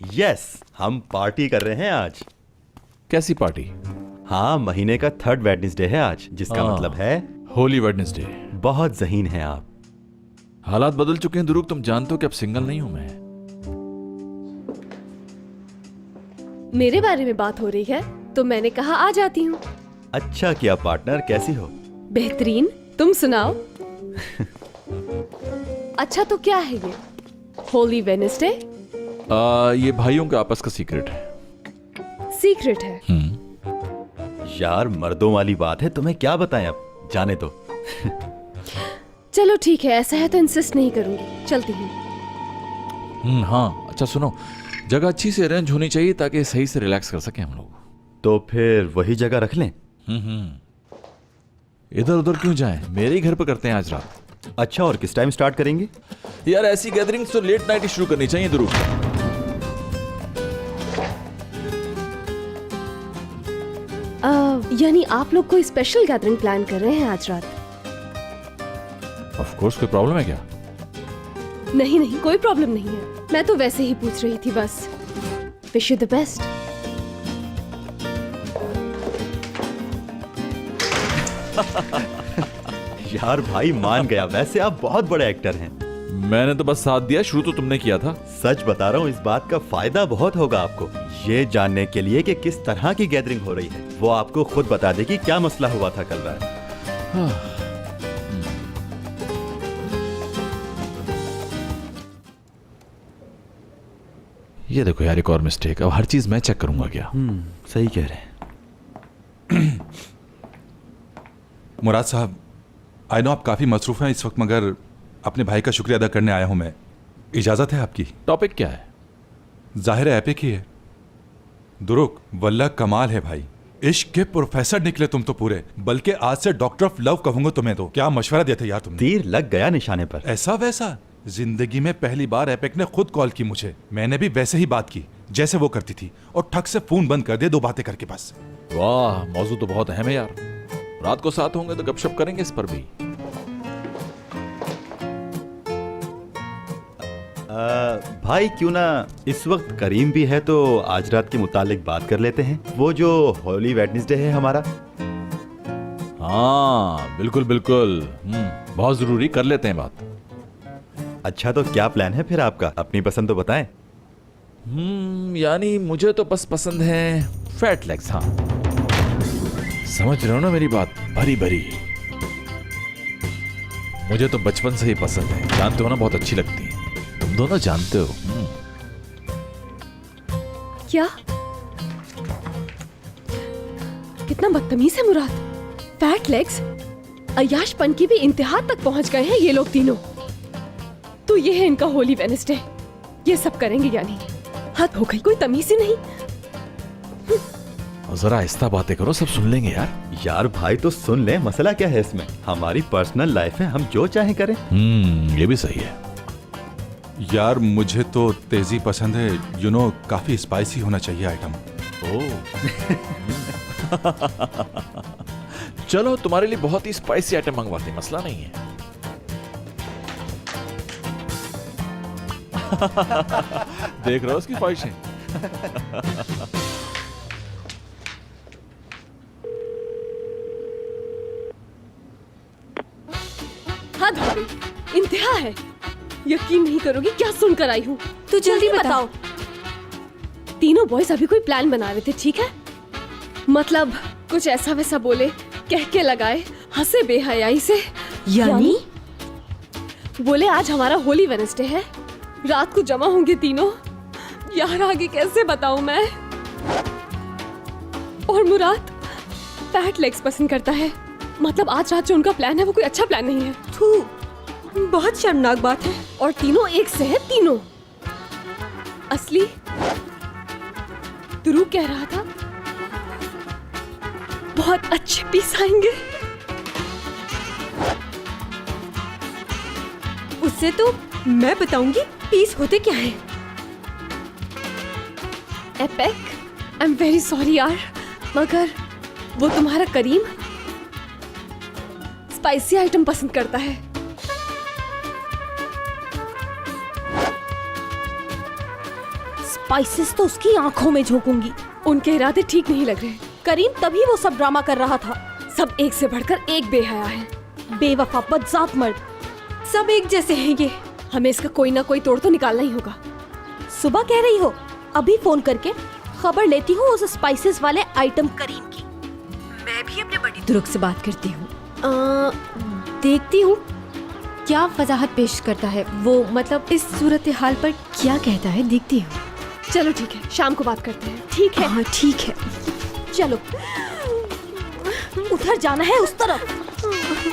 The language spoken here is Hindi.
यस, हम पार्टी कर रहे हैं आज। कैसी पार्टी? हाँ, महीने का 3rd वेडनेसडे है आज, जिसका मतलब है होली वेडनेसडे। बहुत ज़हीन है आप। हालात बदल चुके हैं दुरूग, तुम जानते हो कि अब सिंगल नहीं हूं मैं। मेरे बारे में बात हो रही है तो मैंने कहा आ जाती हूँ। अच्छा किया पार्टनर, कैसी हो? बेहतरीन, तुम सुनाओ। अच्छा तो क्या है ये होली वेडनेसडे? ये भाइयों के आपस का सीक्रेट है। सीक्रेट है? यार मर्दों वाली बात है, तुम्हें क्या बताएं, अब जाने दो। चलो ठीक है, ऐसा है तो इंसिस्ट नहीं करूंगी, चलती हूँ। हाँ अच्छा सुनो, जगह अच्छी से अरेंज होनी चाहिए ताकि सही से रिलैक्स कर सके हम लोग। तो फिर वही जगह रख लें। इधर उधर क्यों जाएं, मेरे ही घर पर करते हैं आज रात। अच्छा, और किस टाइम स्टार्ट करेंगे? यार ऐसी गैदरिंग्स तो लेट नाइट ही शुरू करनी चाहिए दुरूग। यानी आप लोग कोई स्पेशल गैदरिंग प्लान कर रहे हैं आज रात? ऑफ कोर्स, कोई प्रॉब्लम है क्या? नहीं नहीं, कोई प्रॉब्लम नहीं है, मैं तो वैसे ही पूछ रही थी बस। Wish you the best. यार भाई मान गया, वैसे आप बहुत बड़े एक्टर हैं। मैंने तो बस साथ दिया, शुरू तो तुमने किया था। सच बता रहा हूँ, इस बात का फायदा बहुत होगा आपको, ये जानने के लिए कि किस तरह की गैदरिंग हो रही है। वो आपको खुद बता देगी क्या मसला हुआ था कल रात। ये देखो यार, एक और मिस्टेक। अब हर चीज मैं चेक करूंगा क्या? सही कह रहे हैं। मुराद साहब, आई नो आप काफ़ी मसरूफ़ हैं इस वक्त, मगर अपने भाई का शुक्रिया अदा करने आया हूं मैं। इजाज़त है आपकी? टॉपिक क्या है? जाहिर है एपिक ही है। दुरुक, वल्लाह कमाल है भाई, इश्क के प्रोफेसर निकले तुम तो पूरे। बल्कि आज से डॉक्टर ऑफ लव कहूंगा तुम्हें। तो क्या मशवरा देते यार तुमने। तीर लग गया निशाने पर। ऐसा वैसा जिंदगी में पहली बार एपिक ने खुद कॉल की मुझे। मैंने भी वैसे ही बात की जैसे वो करती थी, और ठक से फोन बंद कर दिया 2 बातें करके बस। वाह, मौजू तो बहुत अहम है यार। रात को साथ होंगे तो गपशप करेंगे इस पर भी। भाई क्यों ना इस वक्त करीम भी है तो आज रात के मुतालिक बात कर लेते हैं, वो जो होली वेडनेसडे है हमारा। हाँ बिल्कुल बिल्कुल, बहुत जरूरी, कर लेते हैं बात। अच्छा तो क्या प्लान है फिर आपका, अपनी पसंद तो बताएं। यानी मुझे तो बस पसंद है फैट लेग्स। हाँ समझ रहे हो ना मेरी बात, भरी भरी। मुझे तो बचपन से ही पसंद है, जानते हो ना, बहुत अच्छी लगती है। तुम दोनों जानते हो। क्या? कितना बदतमीज है मुराद। फैट लेग्स, अय्याशपन की भी इंतहा तक पहुंच गए हैं ये लोग तीनों। तो ये है इनका होली वेडनेसडे, ये सब करेंगे यानी। हद हो गई, कोई तमीज ही नहीं। जरा आहिस्ता बातें करो, सब सुन लेंगे यार। यार भाई तो सुन ले, मसला क्या है इसमें, हमारी पर्सनल लाइफ है, हम जो चाहे करें। ये भी सही है। यार मुझे तो तेजी पसंद है, यू नो, काफी स्पाइसी होना चाहिए आइटम। चलो तुम्हारे लिए बहुत ही स्पाइसी आइटम मंगवाते हैं, मसला नहीं है। देख रहे हो उसकी ख्वाहिशें। हद हो गई, इंतहा है। यकीन नहीं करोगी क्या सुनकर आई हूँ। तो जल्दी बताओ। तीनों बॉयज अभी कोई प्लान बना रहे थे, ठीक है? मतलब कुछ ऐसा वैसा बोले, कह के लगाए, हंसे बेहयाई से। यानी बोले आज हमारा होली वेडनेसडे है, रात को जमा होंगे तीनों। यार आगे कैसे बताऊं मैं। और मुराद फैट लेग्स पसंद करता है, मतलब आज रात जो उनका प्लान है वो कोई अच्छा प्लान नहीं है। थू, बहुत शर्मनाक बात है। और तीनों एक से है, तीनों। असली दुरूग कह रहा था बहुत अच्छे पीस आएंगे। उससे तो मैं बताऊंगी पीस होते क्या है। APEC, I am very sorry यार, मगर वो तुम्हारा करीम स्पाइसी आइटम पसंद करता है। स्पाइसेस तो उसकी आंखों में झोंकूंगी। उनके इरादे ठीक नहीं लग रहे। करीम तभी वो सब ड्रामा कर रहा था। सब एक से बढ़कर एक बेहया है। बेवफा बदजात मर्द। सब एक जैसे हैं ये। हमें इसका कोई ना कोई तोड़ तो निकालना ही होगा। सुबह कह रही हो, अभी फोन करके खबर लेती हूँ उस स्पाइसेस वाले आइटम करीम की। मैं भी अपने बड़ी दुरुक से बात करती हूँ। देखती हूँ क्या वजाहत पेश करता है वो, मतलब इस सूरत हाल पर क्या कहता है, देखती हूँ। चलो ठीक है, शाम को बात करते हैं। ठीक है, हाँ ठीक है। चलो उधर जाना है, उस तरफ।